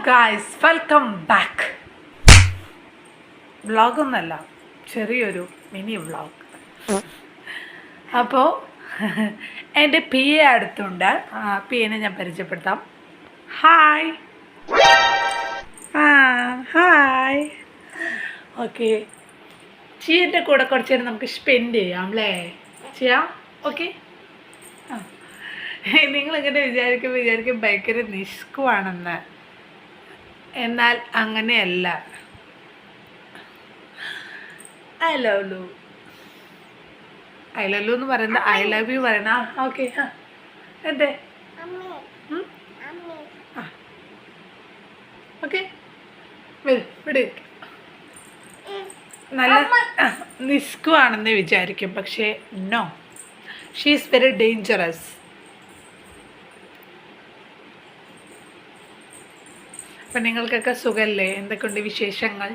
Guys, welcome back. വ്ളോഗൊന്നല്ല, ചെറിയൊരു mini vlog. അപ്പോൾ എൻ്റെ പി എ അടുത്തുണ്ട്. പി എനെ ഞാൻ പരിചയപ്പെടുത്താം. ഹായ്. ഹായ്. ഓക്കെ, ചീൻ്റെ കൂടെ കുറച്ച് നേരം നമുക്ക് സ്പെൻഡ് ചെയ്യാം അല്ലേ? ചെയ്യാം. ഓക്കെ. നിങ്ങളിങ്ങനെ വിചാരിക്കും ഭയങ്കര നിഷ്കുവാണെന്ന്. എന്നാൽ അങ്ങനെയല്ല. ഐ ലവ് യു എന്ന് പറയുന്നത് ഐ ലവ് യു പറയണ. ഓക്കെ. എന്തേ? ഓക്കെ, ഇവിടെ നല്ല നിഷ്കുവാണെന്ന് വിചാരിക്കും, പക്ഷേ no, she is very dangerous. അപ്പം നിങ്ങൾക്കൊക്കെ സുഖമല്ലേ? എന്തൊക്കെയുണ്ട് വിശേഷങ്ങൾ?